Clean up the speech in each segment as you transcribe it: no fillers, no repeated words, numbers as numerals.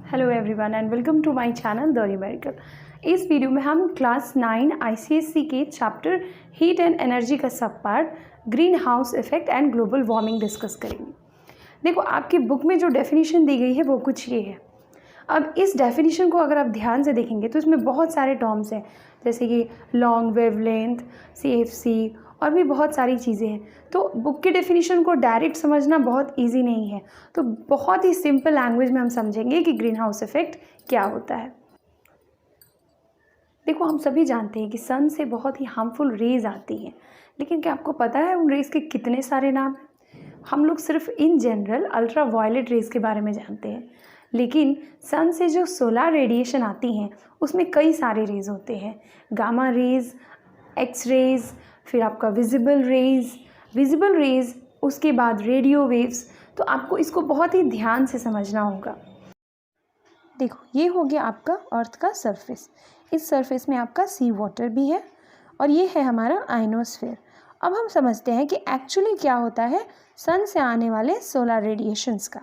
Hello everyone and welcome to my channel the numerical. इस video में हम class 9 ICSE के चैप्टर हीट एंड एनर्जी का sub part green house effect and global warming discuss करेंगे। देखो, आपकी book में जो डेफिनेशन दी गई है वो कुछ ये है। अब इस डेफिनेशन को अगर आप ध्यान से देखेंगे तो इसमें बहुत सारे टर्म्स हैं, जैसे कि लॉन्ग वेवलेंथ, CFC और भी बहुत सारी चीज़ें हैं। तो बुक के डेफिनेशन को डायरेक्ट समझना बहुत इजी नहीं है, तो बहुत ही सिंपल लैंग्वेज में हम समझेंगे कि ग्रीन हाउस इफेक्ट क्या होता है। देखो, हम सभी जानते हैं कि सन से बहुत ही हार्मफुल रेज आती हैं, लेकिन क्या आपको पता है उन रेज के कितने सारे नाम हैं? हम लोग सिर्फ इन जनरल अल्ट्रा वायलेट रेज के बारे में जानते हैं, लेकिन सन से जो सोलर रेडिएशन आती हैं उसमें कई सारे रेज होते हैं। गामा रेज, एक्स रेज, फिर आपका विजिबल रेज, उसके बाद रेडियो वेव्स। तो आपको इसको बहुत ही ध्यान से समझना होगा। देखो, ये हो गया आपका अर्थ का सरफेस। इस सरफेस में आपका सी वाटर भी है और ये है हमारा आयनोस्फेयर। अब हम समझते हैं कि एक्चुअली क्या होता है सन से आने वाले सोलर रेडिएशंस का।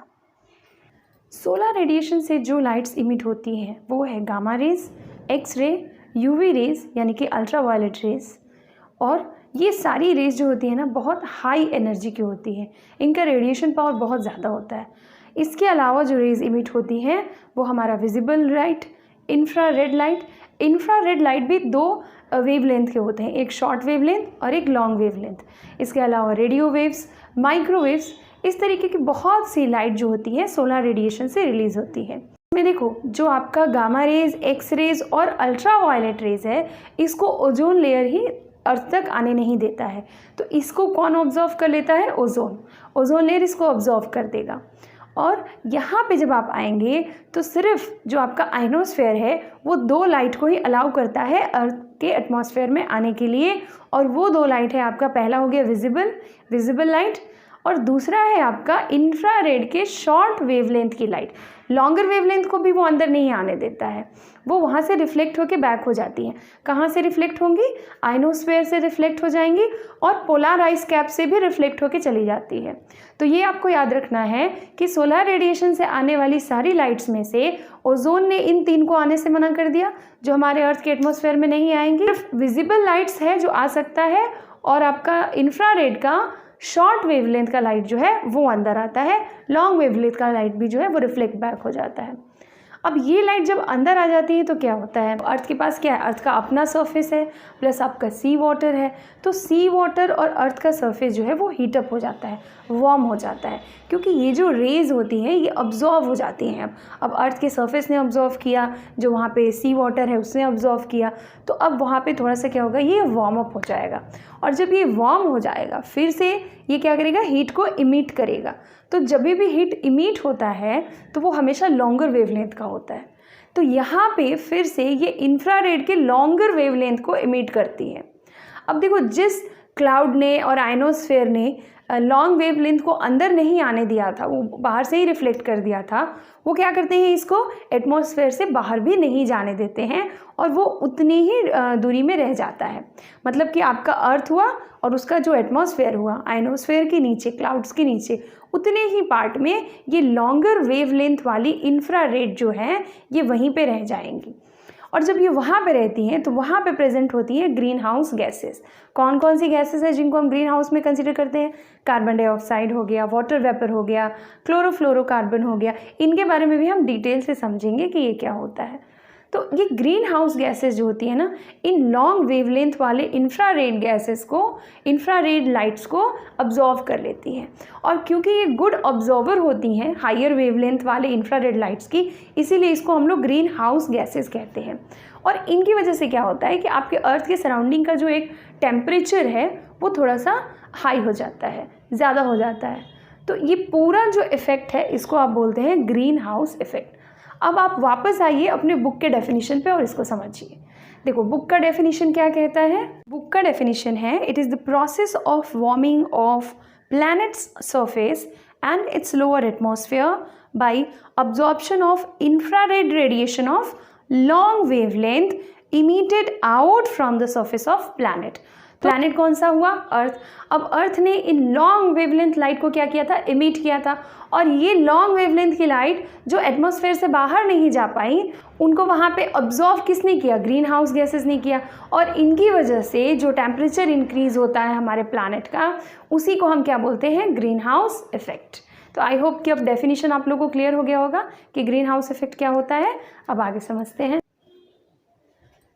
सोलर रेडिएशन से जो लाइट्स इमिट होती हैं वो है gamma rays, X ray, UV rays यानी कि अल्ट्रा वायलेट रेज। और ये सारी रेज जो होती है ना, बहुत हाई एनर्जी की होती है, इनका रेडिएशन पावर बहुत ज़्यादा होता है। इसके अलावा जो रेज इमिट होती हैं वो हमारा विजिबल लाइट, इंफ्रारेड लाइट भी दो वेवलेंथ के होते हैं, एक शॉर्ट वेवलेंथ और एक लॉन्ग वेवलेंथ। इसके अलावा रेडियो वेव्स, माइक्रोवेव्स, इस तरीके की बहुत सी लाइट जो होती है सोलर रेडिएशन से रिलीज होती है। इसमें देखो, जो आपका गामा रेज, एक्स रेज और अल्ट्रा वायलेट रेज है, इसको ओजोन लेयर ही अर्थ तक आने नहीं देता है। तो इसको कौन ऑब्जर्व कर लेता है? ओजोन लेयर इसको ऑब्जर्व कर देगा। और यहाँ पे जब आप आएंगे तो सिर्फ जो आपका आयनोस्फेयर है वो दो लाइट को ही अलाउ करता है अर्थ के एटमॉस्फेयर में आने के लिए, और वो दो लाइट है आपका, पहला हो गया विजिबल लाइट और दूसरा है आपका इंफ्रारेड के शॉर्ट वेवलेंथ की लाइट। लॉन्गर वेवलेंथ को भी वो अंदर नहीं आने देता है, वो वहाँ से रिफ्लेक्ट होकर बैक हो जाती हैं। कहाँ से रिफ्लेक्ट होंगी? आयनोस्फेयर से रिफ्लेक्ट हो जाएंगी और पोलर आइस कैप से भी रिफ्लेक्ट होकर चली जाती है। तो ये आपको याद रखना है कि सोलर रेडिएशन से आने वाली सारी लाइट्स में से ओजोन ने इन तीन को आने से मना कर दिया, जो हमारे अर्थ के एटमॉस्फेयर में नहीं आएंगी। सिर्फ विजिबल लाइट्स है जो आ सकता है, और आपका इंफ्रारेड का शॉर्ट वेवलेंथ का लाइट जो है वो अंदर आता है, लॉन्ग वेवलेंथ का लाइट भी जो है वो रिफ्लेक्ट बैक हो जाता है। अब ये लाइट जब अंदर आ जाती है तो क्या होता है, अर्थ के पास क्या है? अर्थ का अपना सरफेस है प्लस आपका सी वाटर है। तो सी वाटर और अर्थ का सरफेस जो है वो हीटअप हो जाता है, वार्म हो जाता है, क्योंकि ये जो रेज होती हैं ये ऑब्जॉर्व हो जाती हैं। अब अर्थ के सरफेस ने ऑब्जॉर्व किया, जो वहाँ पे सी वाटर है उसने ऑब्जॉर्व किया, तो अब वहाँ पे थोड़ा सा क्या होगा, ये वार्म अप हो जाएगा। और जब ये वार्म हो जाएगा फिर से ये क्या करेगा, हीट को इमिट करेगा। तो जब भी हीट इमिट होता है तो वो हमेशा लॉन्गर वेवलेंथ का होता है। तो यहाँ पे फिर से ये इंफ्रारेड के लॉन्गर वेवलेंथ को इमिट करती है। अब देखो, जिस क्लाउड ने और आयनोस्फेयर ने लॉन्ग वेवलेंथ को अंदर नहीं आने दिया था, वो बाहर से ही रिफ्लेक्ट कर दिया था, वो क्या करते हैं, इसको एटमॉस्फेयर से बाहर भी नहीं जाने देते हैं और वो उतनी ही दूरी में रह जाता है। मतलब कि आपका अर्थ हुआ और उसका जो एटमॉस्फेयर हुआ आयनोस्फेयर के नीचे, क्लाउड्स के नीचे, उतने ही पार्ट में ये लॉन्गर वेवलेंथ वाली इंफ्रारेड जो है ये वहीं पे रह जाएंगी। और जब ये वहाँ पे रहती हैं तो वहाँ पे प्रेजेंट होती हैं ग्रीन हाउस गैसेस। कौन कौन सी गैसेस हैं जिनको हम ग्रीन हाउस में कंसिडर करते हैं? कार्बन डाइऑक्साइड हो गया, वाटर वेपर हो गया, क्लोरोफ्लोरोकार्बन हो गया। इनके बारे में भी हम डिटेल से समझेंगे कि ये क्या होता है। तो ये ग्रीन हाउस गैसेस जो होती है ना, इन लॉन्ग वेवलेंथ वाले इंफ्रारेड गैसेस को, इंफ्रारेड लाइट्स को अब्जॉर्व कर लेती हैं। और क्योंकि ये गुड ऑब्जॉर्वर होती हैं हायर वेवलेंथ वाले इंफ्रारेड लाइट्स की, इसीलिए इसको हम लोग ग्रीन हाउस गैसेस कहते हैं। और इनकी वजह से क्या होता है कि आपके अर्थ के सराउंडिंग का जो एक टेम्परेचर है वो थोड़ा सा हाई हो जाता है, ज़्यादा हो जाता है। तो ये पूरा जो इफ़ेक्ट है इसको आप बोलते हैं ग्रीन हाउस इफ़ेक्ट। अब आप वापस आइए अपने बुक के डेफिनेशन पे और इसको समझिए। देखो, बुक का डेफिनेशन क्या कहता है? बुक का डेफिनेशन है, it is the process of warming of planets surface and its lower atmosphere by absorption of infrared radiation of long wavelength emitted out from the surface of planet. Planet कौन सा हुआ? अर्थ। अब अर्थ ने in long wavelength light को क्या किया था? Emit किया था। और ये लॉन्ग वेवलेंथ की लाइट जो एटमॉस्फेयर से बाहर नहीं जा पाई, उनको वहाँ पे ऑब्जॉर्व किसने किया? ग्रीन हाउस गैसेस ने किया। और इनकी वजह से जो टेम्परेचर इंक्रीज होता है हमारे प्लैनेट का, उसी को हम क्या बोलते हैं? Green house effect. तो आई होप कि अब डेफिनेशन आप लोगों को क्लियर हो गया होगा कि ग्रीन हाउस इफेक्ट क्या होता है। अब आगे समझते हैं।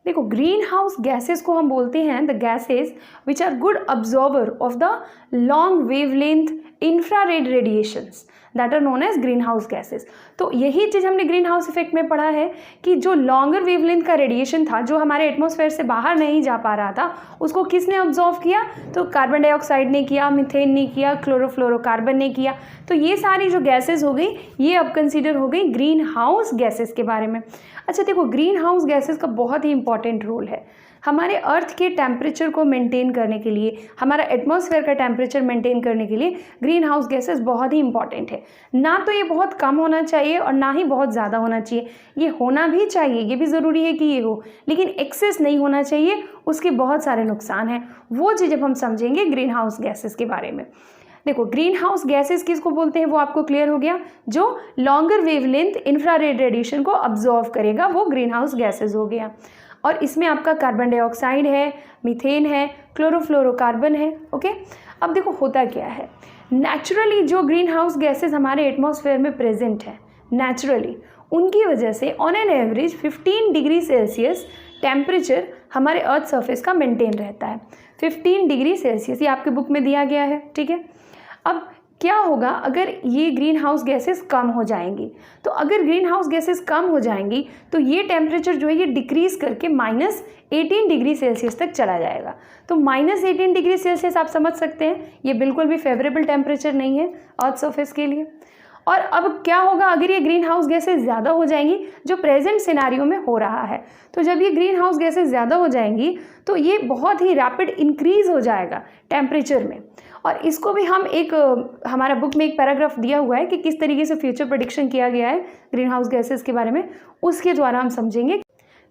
देखो, ग्रीन हाउस गैसेस को हम बोलते हैं the gases which are good absorber of the long wavelength infrared radiations that are known as greenhouse gases. तो यही चीज़ हमने ग्रीन हाउस इफेक्ट में पढ़ा है कि जो लॉन्गर वेवलेंथ का रेडिएशन था, जो हमारे एटमॉस्फेयर से बाहर नहीं जा पा रहा था, उसको किसने ऑब्जॉर्व किया? तो कार्बन डाइऑक्साइड ने किया, मीथेन ने किया, क्लोरोफ्लोरोकार्बन ने किया। तो ये सारी जो गैसेस हो गई, ये अब कंसीडर हो गई ग्रीन हाउस गैसेस के बारे में। अच्छा देखो, ग्रीन हाउस गैसेस का बहुत ही इंपॉर्टेंट रोल है हमारे अर्थ के टेम्परेचर को मेंटेन करने के लिए, हमारा एटमॉस्फेयर का टेम्परेचर मेंटेन करने के लिए ग्रीन हाउस गैसेस बहुत ही इंपॉर्टेंट है। ना तो ये बहुत कम होना चाहिए और ना ही बहुत ज़्यादा होना चाहिए। ये होना भी चाहिए, ये भी ज़रूरी है कि ये हो, लेकिन एक्सेस नहीं होना चाहिए। उसके बहुत सारे नुकसान हैं। वो चीज़ जब हम समझेंगे ग्रीन हाउस गैसेस के बारे में। देखो, ग्रीन हाउस गैसेस किसको बोलते हैं वो आपको क्लियर हो गया। जो लॉन्गर वेवलेंथ इंफ्रारेड रेडिएशन को अब्जॉर्व करेगा वो ग्रीन हाउस गैसेस हो गया। और इसमें आपका कार्बन डाइऑक्साइड है, मीथेन है, क्लोरोफ्लोरोकार्बन है। ओके, अब देखो होता क्या है, नेचुरली जो ग्रीन हाउस गैसेस हमारे एटमॉस्फेयर में प्रेजेंट है नेचुरली, उनकी वजह से on an average 15 degree Celsius temperature हमारे अर्थ सरफेस का मेंटेन रहता है। 15 डिग्री सेल्सियस, ये आपके बुक में दिया गया है, ठीक है। अब क्या होगा अगर ये ग्रीन हाउस गैसेस कम हो जाएंगी? तो अगर ग्रीन हाउस गैसेस कम हो जाएंगी तो ये टेम्परेचर जो है ये डिक्रीज करके -18 डिग्री सेल्सियस तक चला जाएगा। तो -18 डिग्री सेल्सियस आप समझ सकते हैं, ये बिल्कुल भी फेवरेबल टेम्परेचर नहीं है अर्थ सरफेस के लिए। और अब क्या होगा अगर ये ग्रीन हाउस गैसेस ज़्यादा हो जाएंगी, जो प्रेजेंट सिनारियो में हो रहा है। तो जब ये ग्रीन हाउस गैसेस ज़्यादा हो जाएंगी तो ये बहुत ही रैपिड इंक्रीज हो जाएगा टेम्परेचर में। और इसको भी हम एक हमारा बुक में एक पैराग्राफ दिया हुआ है कि किस तरीके से फ्यूचर प्रेडिक्शन किया गया है ग्रीन हाउस गैसेस के बारे में, उसके द्वारा हम समझेंगे।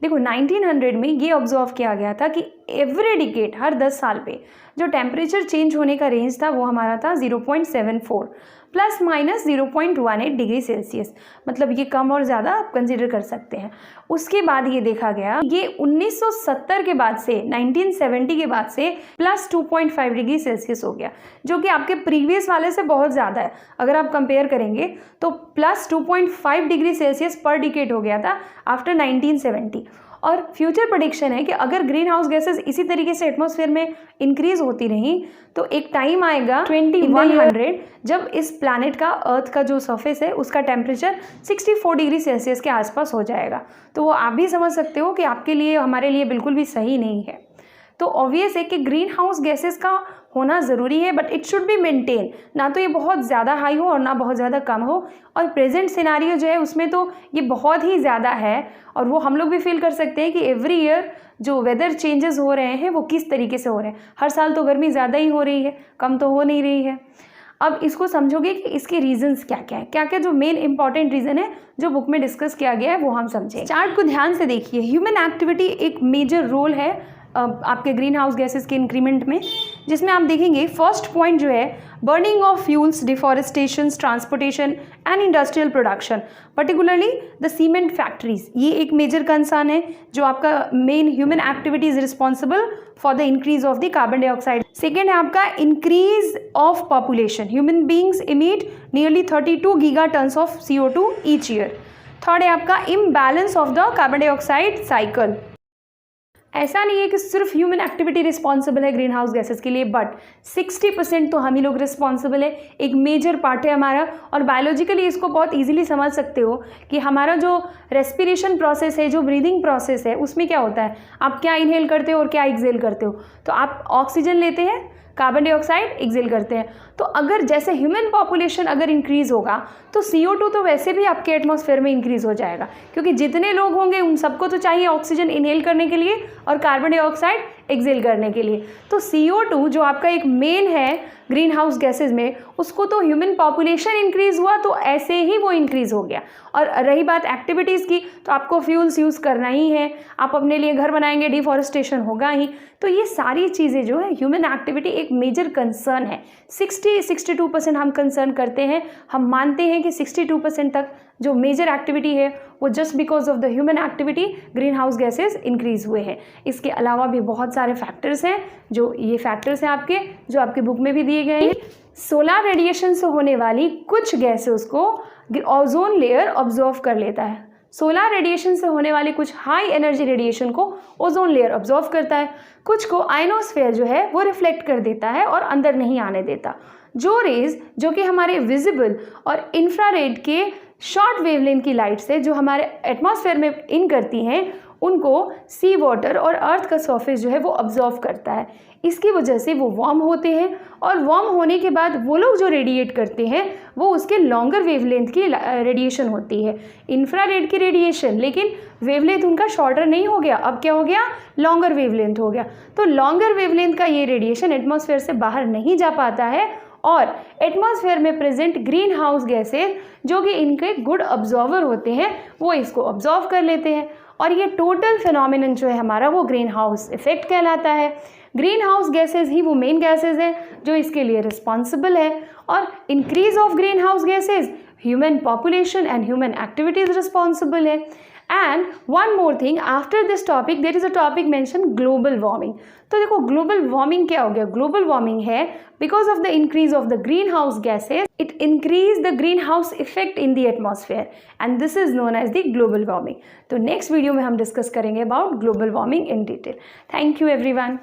देखो 1900 में ये ऑब्जर्व किया गया था कि एवरी डिकेड, हर 10 साल पे जो टेम्परेचर चेंज होने का रेंज था वो हमारा था 0.74 ± 0.18 डिग्री सेल्सियस। मतलब ये कम और ज़्यादा आप कंसिडर कर सकते हैं। उसके बाद ये देखा गया, ये 1970 के बाद से 1970 के बाद से +2.5 डिग्री सेल्सियस हो गया, जो कि आपके प्रीवियस वाले से बहुत ज़्यादा है। अगर आप कंपेयर करेंगे तो +2.5 डिग्री सेल्सियस पर डिकेड हो गया था आफ्टर 1970। और फ्यूचर प्रेडिक्शन है कि अगर ग्रीन हाउस गैसेस इसी तरीके से एटमॉस्फेयर में इंक्रीज होती रही तो एक टाइम आएगा 2100 जब इस प्लैनेट का, अर्थ का जो सरफेस है उसका टेम्परेचर 64 डिग्री सेल्सियस के आसपास हो जाएगा। तो वो आप भी समझ सकते हो कि आपके लिए, हमारे लिए बिल्कुल भी सही नहीं है। तो ऑब्वियस है कि ग्रीन हाउस गैसेस का होना ज़रूरी है, but it should be maintain. ना तो ये बहुत ज़्यादा हाई हो और ना बहुत ज़्यादा कम हो। और प्रेजेंट सिनारियो जो है उसमें तो ये बहुत ही ज़्यादा है, और वो हम लोग भी फील कर सकते हैं कि एवरी ईयर जो वेदर चेंजेस हो रहे हैं वो किस तरीके से हो रहे हैं। हर साल तो गर्मी ज़्यादा ही हो रही है, कम तो हो नहीं रही है। अब इसको समझोगे कि इसके रीजंस क्या क्या है, क्या क्या जो मेन इंपॉर्टेंट रीज़न है जो बुक में डिस्कस किया गया है वो हम समझें। चार्ट को ध्यान से देखिए। ह्यूमन एक्टिविटी एक मेजर रोल है आपके ग्रीन हाउस गैसेस के इंक्रीमेंट में, जिसमें आप देखेंगे फर्स्ट पॉइंट जो है burning of fuels, deforestation, transportation and industrial production, particularly the cement factories. ये एक मेजर कंसर्न है जो आपका main human activity is responsible for the increase of the carbon dioxide. Second है आपका increase of population. Human beings emit nearly 32 giga tons of CO2 each year. Third है आपका imbalance of the carbon dioxide cycle. ऐसा नहीं है कि सिर्फ human activity responsible है ग्रीन हाउस गैसेस के लिए, बट 60% तो हम ही लोग रिस्पॉन्सिबल है। एक मेजर पार्ट है हमारा। और बायोलॉजिकली इसको बहुत इजीली समझ सकते हो कि हमारा जो रेस्पिरेशन प्रोसेस है, जो ब्रीदिंग प्रोसेस है, उसमें क्या होता है, आप क्या इनहेल करते हो और क्या एक्सहेल करते हो। तो आप ऑक्सीजन लेते हैं, कार्बन डाइऑक्साइड एक्सहेल करते हैं। तो अगर जैसे ह्यूमन पॉपुलेशन अगर इंक्रीज होगा तो CO2 तो वैसे भी आपके एटमॉस्फेयर में इंक्रीज हो जाएगा, क्योंकि जितने लोग होंगे उन सबको तो चाहिए ऑक्सीजन इनहेल करने के लिए और कार्बन डाइऑक्साइड एक्सेल करने के लिए। तो CO2 जो आपका एक मेन है ग्रीन हाउस गैसेज में, उसको तो ह्यूमन पॉपुलेशन इंक्रीज हुआ तो ऐसे ही वो इंक्रीज हो गया। और रही बात एक्टिविटीज़ की, तो आपको फ्यूल्स यूज़ करना ही है, आप अपने लिए घर बनाएंगे, डिफॉरेस्टेशन होगा ही। तो ये सारी चीज़ें जो है ह्यूमन एक्टिविटी एक मेजर कंसर्न है। 62% हम कंसर्न करते हैं, हम मानते हैं कि 62% तक जो मेजर एक्टिविटी है वो just because of the human activity green house gases increase हुए हैं। इसके अलावा भी बहुत सारे फैक्टर्स हैं, जो ये फैक्टर्स हैं आपके, जो आपके बुक में भी दिए गए हैं। सोलर रेडिएशन से होने वाली कुछ गैसेस को ओजोन लेयर ऑब्जॉर्व कर लेता है। सोलर रेडिएशन से होने वाली कुछ हाई एनर्जी रेडिएशन को ओजोन लेयर ऑब्जॉर्व करता है, कुछ को आयनोस्फेयर जो है वो रिफ्लेक्ट कर देता है और अंदर नहीं आने देता। जो रेज जो कि हमारे विजिबल और इंफ्रारेड के शॉर्ट वेवलेंथ की लाइट से जो हमारे एटमॉस्फेयर में इन करती हैं, उनको सी वाटर और अर्थ का सरफेस जो है वो ऑब्जॉर्व करता है। इसकी वजह से वो वार्म होते हैं और वार्म होने के बाद वो लोग जो रेडिएट करते हैं वो उसके लॉन्गर वेवलेंथ की रेडिएशन होती है, इंफ्रारेड की रेडिएशन, लेकिन वेवलेंथ उनका शॉर्टर नहीं हो गया, अब क्या हो गया, लॉन्गर वेवलेंथ हो गया। तो लॉन्गर वेवलेंथ का ये रेडिएशन एटमॉस्फेयर से बाहर नहीं जा पाता है और एटमॉस्फेयर में प्रेजेंट ग्रीन हाउस गैसेज जो कि इनके गुड ऑब्जॉर्वर होते हैं वो इसको ऑब्जॉर्व कर लेते हैं और ये टोटल फिनोमिनन जो है हमारा वो ग्रीन हाउस इफेक्ट कहलाता है। ग्रीन हाउस गैसेज ही वो मेन गैसेज हैं जो इसके लिए रिस्पॉन्सिबल है और increase of green house gases human population and human activities responsible है। And one more thing, after this topic there is a topic mention global warming. तो देखो ग्लोबल वार्मिंग क्या हो गया, ग्लोबल वार्मिंग है because of the increase of the green house gases it increase the green house effect in the atmosphere and this is known as the global warming. तो next video में हम discuss करेंगे about global warming in detail. Thank you everyone.